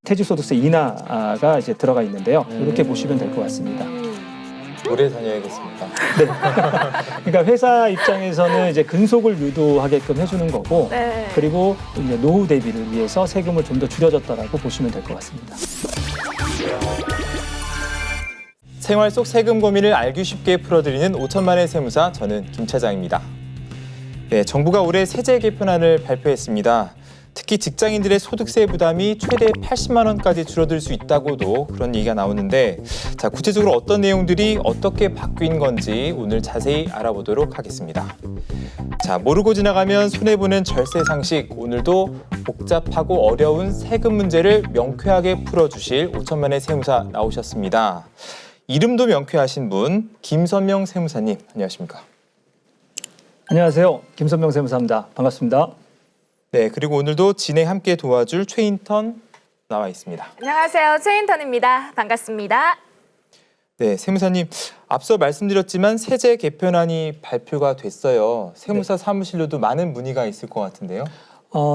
퇴직소득세 인하가 이제 들어가 있는데요. 이렇게 보시면 될 것 같습니다. 오래 다녀야겠습니다. 네. 그러니까 회사 입장에서는 이제 근속을 유도하게끔 해주는 거고, 네. 그리고 이제 노후 대비를 위해서 세금을 좀 더 줄여줬다라고 보시면 될 것 같습니다. 생활 속 세금 고민을 알기 쉽게 풀어드리는 5천만의 세무사, 저는 김 차장입니다. 네, 정부가 올해 세제 개편안을 발표했습니다. 특히 직장인들의 소득세 부담이 최대 80만 원까지 줄어들 수 있다고도 그런 얘기가 나오는데, 자, 구체적으로 어떤 내용들이 어떻게 바뀐 건지 오늘 자세히 알아보도록 하겠습니다. 자, 모르고 지나가면 손해보는 절세 상식, 오늘도 복잡하고 어려운 세금 문제를 명쾌하게 풀어주실 5천만의 세무사 나오셨습니다. 이름도 명쾌하신 분, 김선명 세무사님, 안녕하십니까? 안녕하세요. 김선명 세무사입니다. 반갑습니다. 네, 그리고 오늘도 진행 함께 도와줄 최인턴 나와 있습니다. 안녕하세요. 최인턴입니다. 반갑습니다. 네, 세무사님, 앞서 말씀드렸지만 세제 개편안이 발표가 됐어요. 세무사 사무실로도 많은 문의가 있을 것 같은데요.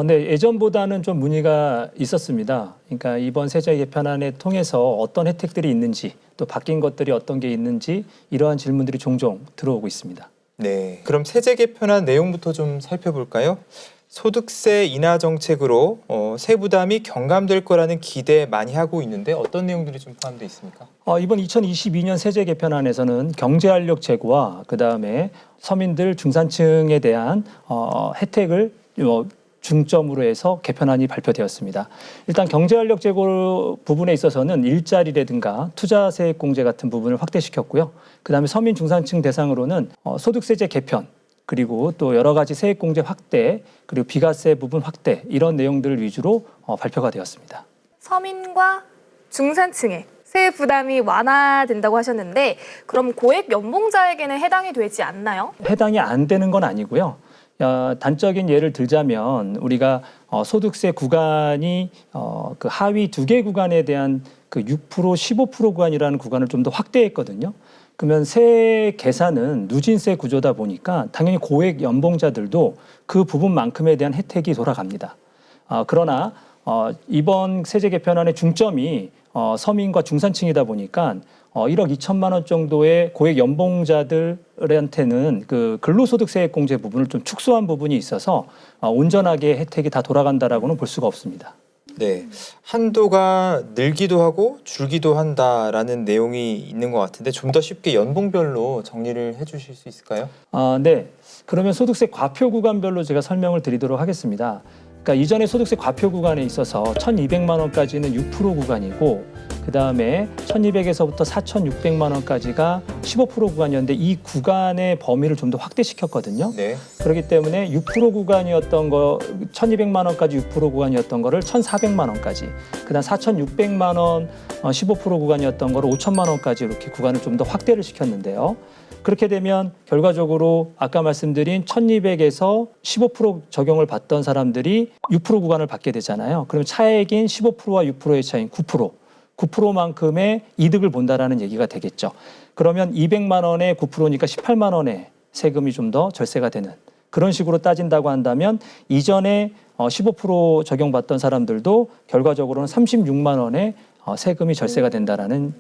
네, 예전보다는 좀 문의가 있었습니다. 그러니까 이번 세제 개편안에 통해서 어떤 혜택들이 있는지, 또 바뀐 것들이 어떤 게 있는지 이러한 질문들이 종종 들어오고 있습니다. 네, 그럼 세제 개편안 내용부터 좀 살펴볼까요? 소득세 인하 정책으로 세부담이 경감될 거라는 기대 많이 하고 있는데 어떤 내용들이 좀 포함되어 있습니까? 이번 2022년 세제 개편안에서는 경제활력 제고와 그다음에 서민들 중산층에 대한 혜택을 중점으로 해서 개편안이 발표되었습니다. 일단 경제활력 제고 부분에 있어서는 일자리라든가 투자세액 공제 같은 부분을 확대시켰고요. 그다음에 서민 중산층 대상으로는 소득세제 개편, 그리고 또 여러 가지 세액 공제 확대, 그리고 비과세 부분 확대 이런 내용들 위주로 발표가 되었습니다. 서민과 중산층의 세액 부담이 완화된다고 하셨는데 그럼 고액 연봉자에게는 해당이 되지 않나요? 해당이 안 되는 건 아니고요. 단적인 예를 들자면 우리가 소득세 구간이 그 하위 2개 구간에 대한 그 6%, 15% 구간이라는 구간을 좀 더 확대했거든요. 그러면 세 계산은 누진세 구조다 보니까 당연히 고액 연봉자들도 그 부분만큼에 대한 혜택이 돌아갑니다. 그러나 이번 세제 개편안의 중점이 서민과 중산층이다 보니까 1억 2천만 원 정도의 고액 연봉자들한테는 그 근로소득세액 공제 부분을 좀 축소한 부분이 있어서 온전하게 혜택이 다 돌아간다라고는 볼 수가 없습니다. 네, 한도가 늘기도 하고 줄기도 한다라는 내용이 있는 것 같은데 좀 더 쉽게 연봉별로 정리를 해주실 수 있을까요? 네, 그러면 소득세 과표 구간별로 제가 설명을 드리도록 하겠습니다. 그러니까 이전에 소득세 과표 구간에 있어서 1,200만 원까지는 6% 구간이고 그다음에 1,200에서부터 4,600만 원까지가 15% 구간이었는데 이 구간의 범위를 좀 더 확대시켰거든요. 네. 그렇기 때문에 6% 구간이었던 거 1,200만 원까지 6% 구간이었던 거를 1,400만 원까지, 그다음 4,600만 원 15% 구간이었던 거를 5천만 원까지 이렇게 구간을 좀 더 확대를 시켰는데요. 그렇게 되면 결과적으로 아까 말씀드린 1,200에서 15% 적용을 받던 사람들이 6% 구간을 받게 되잖아요. 그러면 차액인 15%와 6%의 차이인 9%만큼의 이득을 본다라는 얘기가 되겠죠. 그러면 200만 원에 9%니까 18만 원의 세금이 좀 더 절세가 되는 그런 식으로 따진다고 한다면 이전에 15% 적용받던 사람들도 결과적으로는 36만 원의 세금이 절세가 된다라는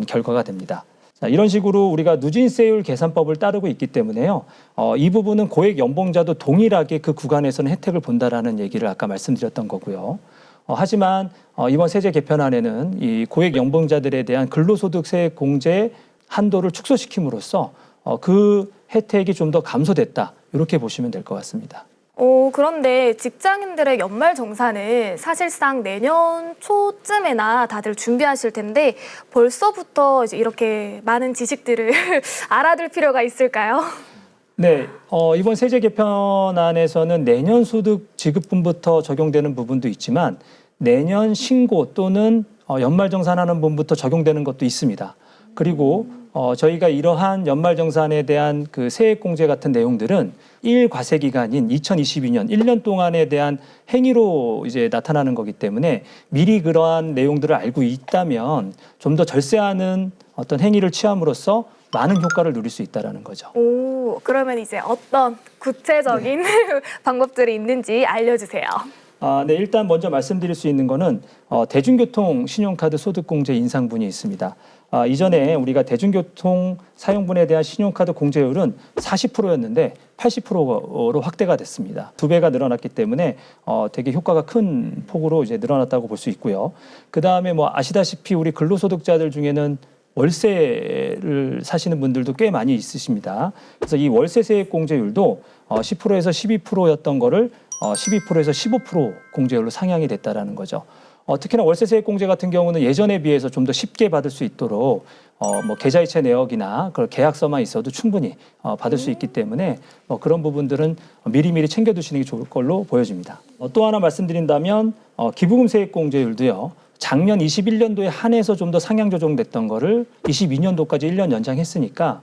결과가 됩니다. 자, 이런 식으로 우리가 누진세율 계산법을 따르고 있기 때문에요. 이 부분은 고액 연봉자도 동일하게 그 구간에서는 혜택을 본다라는 얘기를 아까 말씀드렸던 거고요. 하지만 이번 세제 개편안에는 이 고액 연봉자들에 대한 근로소득세 공제 한도를 축소시킴으로써 그 혜택이 좀 더 감소됐다. 이렇게 보시면 될 것 같습니다. 그런데 직장인들의 연말정산은 사실상 내년 초쯤에나 다들 준비하실 텐데 벌써부터 이제 이렇게 많은 지식들을 알아둘 필요가 있을까요? 네, 이번 세제 개편안에서는 내년 소득 지급분부터 적용되는 부분도 있지만 내년 신고 또는 연말정산하는 분부터 적용되는 것도 있습니다. 그리고 저희가 이러한 연말정산에 대한 그 세액공제 같은 내용들은 1과세 기간인 2022년 1년 동안에 대한 행위로 이제 나타나는 거기 때문에 미리 그러한 내용들을 알고 있다면 좀 더 절세하는 어떤 행위를 취함으로써 많은 효과를 누릴 수 있다는 거죠. 그러면 이제 어떤 구체적인 방법들이 있는지 알려주세요. 네, 일단 먼저 말씀드릴 수 있는 거는 대중교통 신용카드 소득공제 인상분이 있습니다. 이전에 우리가 대중교통 사용분에 대한 신용카드 공제율은 40%였는데 80%로 확대가 됐습니다. 2배가 늘어났기 때문에 되게 효과가 큰 폭으로 이제 늘어났다고 볼 수 있고요. 그 다음에 뭐 아시다시피 우리 근로소득자들 중에는 월세를 사시는 분들도 꽤 많이 있으십니다. 그래서 이 월세 세액 공제율도 10%에서 12%였던 거를 12%에서 15% 공제율로 상향이 됐다라는 거죠. 특히나 월세 세액 공제 같은 경우는 예전에 비해서 좀 더 쉽게 받을 수 있도록 뭐 계좌이체 내역이나 그런 계약서만 있어도 충분히 받을 수 있기 때문에 그런 부분들은 미리미리 챙겨두시는 게 좋을 걸로 보여집니다. 또 하나 말씀드린다면 기부금 세액 공제율도요. 작년 21년도에 한해서 좀 더 상향 조정됐던 거를 22년도까지 1년 연장했으니까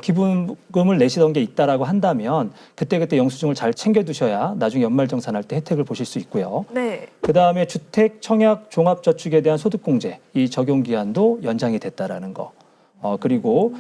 기부금을 내시던 게 있다라고 한다면 그때그때 영수증을 잘 챙겨두셔야 나중에 연말정산할 때 혜택을 보실 수 있고요. 네. 그다음에 주택, 청약, 종합저축에 대한 소득공제 이 적용 기한도 연장이 됐다라는 거. 그리고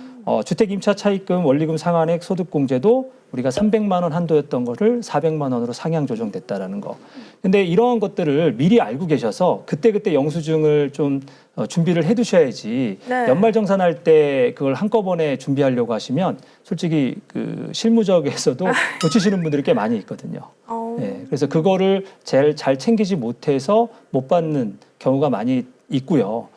주택 임차 차입금 원리금 상환액 소득공제도 우리가 300만 원 한도였던 거를 400만 원으로 상향 조정됐다라는 거. 근데 이러한 것들을 미리 알고 계셔서 그때그때 영수증을 좀 준비를 해 두셔야지 네. 연말정산할 때 그걸 한꺼번에 준비하려고 하시면 솔직히 그 실무적에서도 놓치시는 분들이 꽤 많이 있거든요. 네, 그래서 그거를 제일 잘 챙기지 못해서 못 받는 경우가 많이 있고요.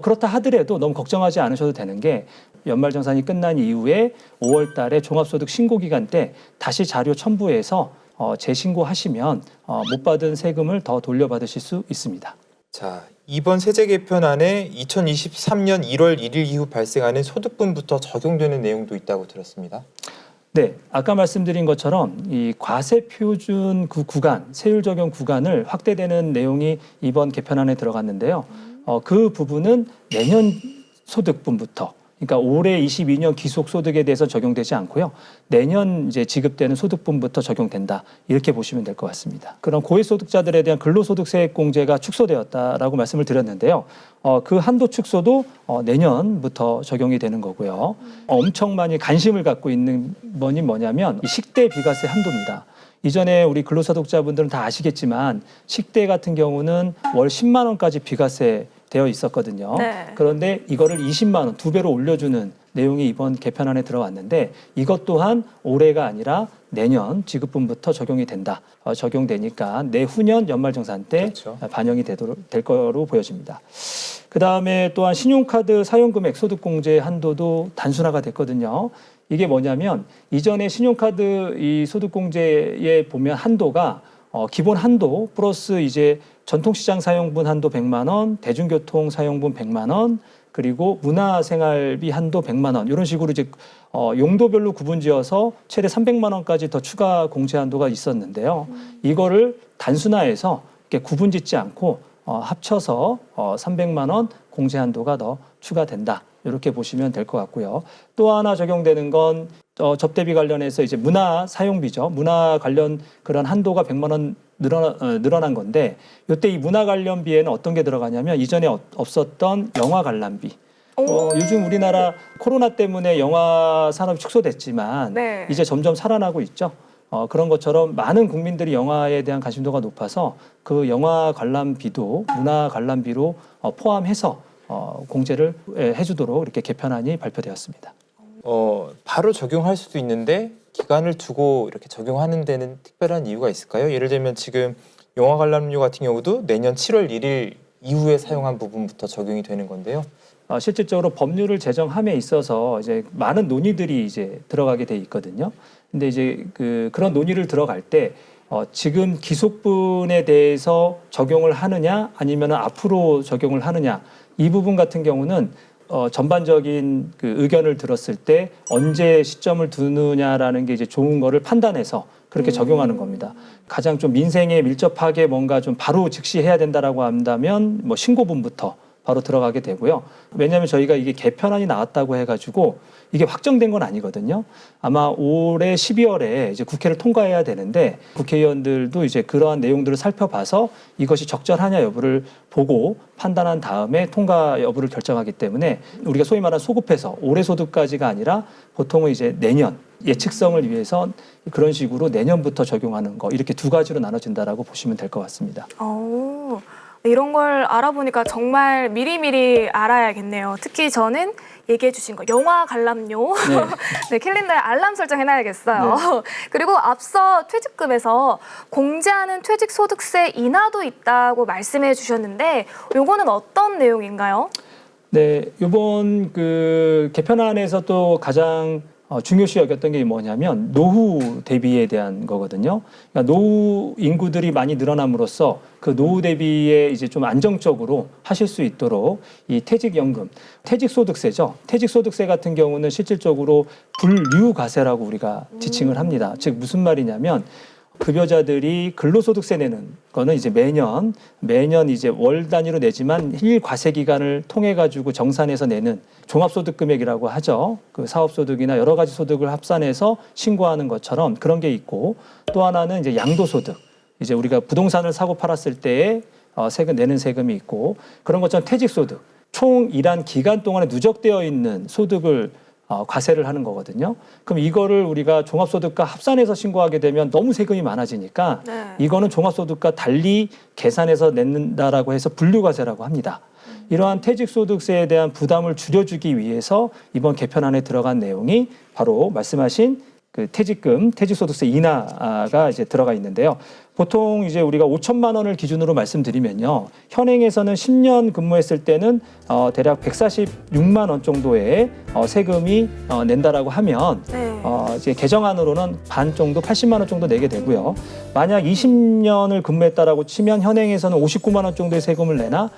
그렇다 하더라도 너무 걱정하지 않으셔도 되는 게 연말정산이 끝난 이후에 5월 달에 종합소득 신고 기간 때 다시 자료 첨부해서 재신고하시면 못 받은 세금을 더 돌려받으실 수 있습니다. 자, 이번 세제 개편안에 2023년 1월 1일 이후 발생하는 소득분부터 적용되는 내용도 있다고 들었습니다. 네, 아까 말씀드린 것처럼 이 과세 표준 그 구간, 세율 적용 구간을 확대되는 내용이 이번 개편안에 들어갔는데요. 그 부분은 내년 소득분부터, 그러니까 올해 22년 기속 소득에 대해서 적용되지 않고요. 내년 이제 지급되는 소득분부터 적용된다. 이렇게 보시면 될 것 같습니다. 그럼 고액소득자들에 대한 근로소득세액 공제가 축소되었다라고 말씀을 드렸는데요. 그 한도 축소도 내년부터 적용이 되는 거고요. 엄청 많이 관심을 갖고 있는 번이 뭐냐면 이 식대 비과세 한도입니다. 이전에 우리 근로소득자분들은 다 아시겠지만 식대 같은 경우는 월 10만 원까지 비과세 되어 있었거든요. 네. 그런데 이거를 20만 원, 2배로 올려주는 내용이 이번 개편안에 들어왔는데 이것 또한 올해가 아니라 내년 지급분부터 적용이 된다. 적용되니까 내후년 연말정산 때 그렇죠. 반영이 될 거로 보여집니다. 그다음에 또한 신용카드 사용금액 소득공제 한도도 단순화가 됐거든요. 이게 뭐냐면 이전에 신용카드 이 소득공제에 보면 한도가 기본 한도 플러스 이제 전통시장 사용분 한도 100만 원, 대중교통 사용분 100만 원, 그리고 문화생활비 한도 100만 원 이런 식으로 이제 용도별로 구분지어서 최대 300만 원까지 더 추가 공제 한도가 있었는데요. 이거를 단순화해서 이렇게 구분짓지 않고 합쳐서 300만 원 공제 한도가 더 추가된다. 이렇게 보시면 될 것 같고요. 또 하나 적용되는 건 접대비 관련해서 이제 문화 사용비죠. 문화 관련 그런 한도가 100만 원 늘어난 건데 이때 이 문화 관련비에는 어떤 게 들어가냐면 이전에 없었던 영화 관람비. 요즘 우리나라 코로나 때문에 영화 산업이 축소됐지만 네. 이제 점점 살아나고 있죠. 그런 것처럼 많은 국민들이 영화에 대한 관심도가 높아서 그 영화 관람비도 문화 관람비로 포함해서 공제를 해주도록 이렇게 개편안이 발표되었습니다. 바로 적용할 수도 있는데 기간을 두고 이렇게 적용하는 데는 특별한 이유가 있을까요? 예를 들면 지금 영화 관람료 같은 경우도 내년 7월 1일 이후에 사용한 부분부터 적용이 되는 건데요. 실질적으로 법률을 제정함에 있어서 이제 많은 논의들이 이제 들어가게 돼 있거든요. 근데 이제 그런 논의를 들어갈 때 지금 기속분에 대해서 적용을 하느냐 아니면 앞으로 적용을 하느냐 이 부분 같은 경우는 전반적인 그 의견을 들었을 때 언제 시점을 두느냐라는 게 이제 좋은 거를 판단해서 그렇게 적용하는 겁니다. 가장 좀 민생에 밀접하게 뭔가 좀 바로 즉시 해야 된다라고 한다면 뭐 신고분부터 바로 들어가게 되고요. 왜냐하면 저희가 이게 개편안이 나왔다고 해가지고 이게 확정된 건 아니거든요. 아마 올해 12월에 이제 국회를 통과해야 되는데 국회의원들도 이제 그러한 내용들을 살펴봐서 이것이 적절하냐 여부를 보고 판단한 다음에 통과 여부를 결정하기 때문에 우리가 소위 말하는 소급해서 올해 소득까지가 아니라 보통은 이제 내년 예측성을 위해서 그런 식으로 내년부터 적용하는 거 이렇게 두 가지로 나눠진다라고 보시면 될 것 같습니다. 이런 걸 알아보니까 정말 미리미리 알아야겠네요. 특히 저는 얘기해 주신 거 영화 관람료 네, 캘린더에 알람 설정해놔야겠어요. 네. 그리고 앞서 퇴직금에서 공제하는 퇴직소득세 인하도 있다고 말씀해 주셨는데 요거는 어떤 내용인가요? 네, 이번 그 개편안에서 또 가장 중요시 여겼던 게 뭐냐면 노후 대비에 대한 거거든요. 그러니까 노후 인구들이 많이 늘어남으로써 그 노후 대비에 이제 좀 안정적으로 하실 수 있도록 이 퇴직연금, 퇴직소득세죠. 퇴직소득세 같은 경우는 실질적으로 분류과세라고 우리가 지칭을 합니다. 즉 무슨 말이냐면 급여자들이 근로소득세 내는 거는 이제 매년 이제 월 단위로 내지만 일과세 기간을 통해 가지고 정산해서 내는 종합소득금액이라고 하죠. 그 사업소득이나 여러 가지 소득을 합산해서 신고하는 것처럼 그런 게 있고 또 하나는 이제 양도소득. 이제 우리가 부동산을 사고 팔았을 때에 세금 내는 세금이 있고 그런 것처럼 퇴직소득. 총 일한 기간 동안에 누적되어 있는 소득을 과세를 하는 거거든요. 그럼 이거를 우리가 종합소득과 합산해서 신고하게 되면 너무 세금이 많아지니까 네. 이거는 종합소득과 달리 계산해서 낸다라고 해서 분류과세라고 합니다. 이러한 퇴직소득세에 대한 부담을 줄여주기 위해서 이번 개편안에 들어간 내용이 바로 말씀하신 그 퇴직금, 퇴직소득세 인하가 이제 들어가 있는데요. 보통 이제 우리가 5천만 원을 기준으로 말씀드리면요. 현행에서는 10년 근무했을 때는 대략 146만 원 정도의 세금이 낸다라고 하면 네. 이제 개정안으로는 반 정도 80만 원 정도 내게 되고요. 만약 20년을 근무했다라고 치면 현행에서는 59만 원 정도의 세금을 내나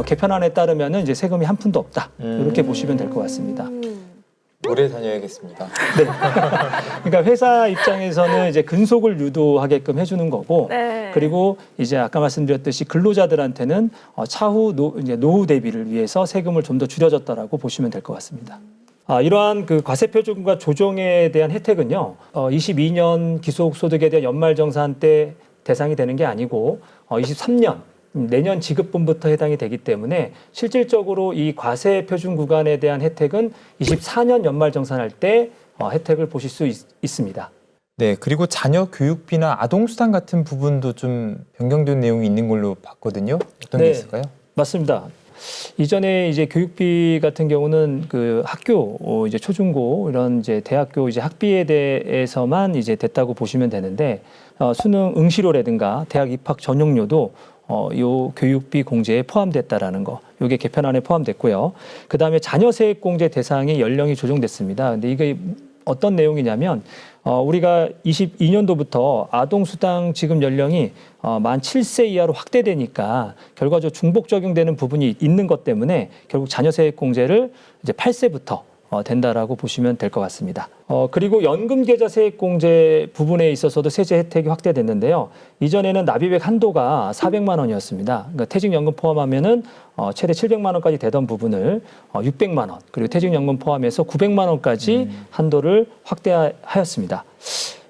개편안에 따르면은 이제 세금이 한 푼도 없다. 이렇게 보시면 될 것 같습니다. 오래 다녀야겠습니다. 그러니까 회사 입장에서는 이제 근속을 유도하게끔 해주는 거고, 네. 그리고 이제 아까 말씀드렸듯이 근로자들한테는 차후 이제 노후 대비를 위해서 세금을 좀 더 줄여줬다라고 보시면 될 것 같습니다. 이러한 그 과세표준과 조정에 대한 혜택은요, 22년 기속소득에 대한 연말정산 때 대상이 되는 게 아니고 23년 내년 지급분부터 해당이 되기 때문에 실질적으로 이 과세 표준 구간에 대한 혜택은 24년 연말 정산할 때 혜택을 보실 수 있습니다. 네, 그리고 자녀 교육비나 아동수당 같은 부분도 좀 변경된 내용이 있는 걸로 봤거든요. 어떤 게 있을까요? 맞습니다. 이전에 이제 교육비 같은 경우는 그 학교 이제 초중고 이런 이제 대학교 이제 학비에 대해서만 이제 됐다고 보시면 되는데 수능 응시료라든가 대학 입학 전용료도 요 교육비 공제에 포함됐다라는 거, 요게 개편안에 포함됐고요. 그 다음에 자녀세액 공제 대상이 연령이 조정됐습니다. 근데 이게 어떤 내용이냐면 우리가 22년도부터 아동수당 지급 연령이 만 7세 이하로 확대되니까 결과적으로 중복 적용되는 부분이 있는 것 때문에 결국 자녀세액 공제를 이제 8세부터 된다라고 보시면 될 것 같습니다. 그리고 연금계좌 세액공제 부분에 있어서도 세제 혜택이 확대됐는데요. 이전에는 납입액 한도가 400만 원이었습니다. 그러니까 퇴직연금 포함하면은 최대 700만 원까지 되던 부분을 600만 원, 그리고 퇴직연금 포함해서 900만 원까지 한도를 확대하였습니다.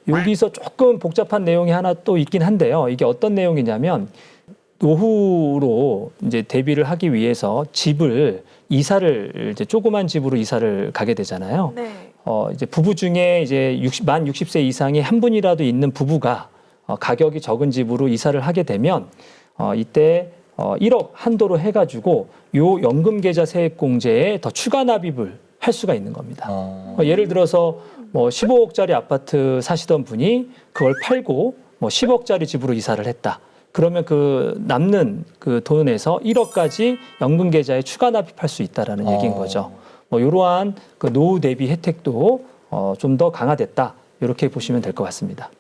여기서 조금 복잡한 내용이 하나 또 있긴 한데요. 이게 어떤 내용이냐면 노후로 이제 대비를 하기 위해서 집을 이사를 이제 조그만 집으로 이사를 가게 되잖아요. 네. 이제 부부 중에 이제 만 60세 이상의 한 분이라도 있는 부부가 가격이 적은 집으로 이사를 하게 되면 이때 1억 한도로 해가지고 요 연금계좌 세액공제에 더 추가 납입을 할 수가 있는 겁니다. 예를 들어서 뭐 15억짜리 아파트 사시던 분이 그걸 팔고 뭐 10억짜리 집으로 이사를 했다. 그러면 그 남는 그 돈에서 1억까지 연금 계좌에 추가 납입할 수 있다라는 얘기인 거죠. 뭐 이러한 그 노후 대비 혜택도 좀 더 강화됐다. 이렇게 보시면 될 것 같습니다.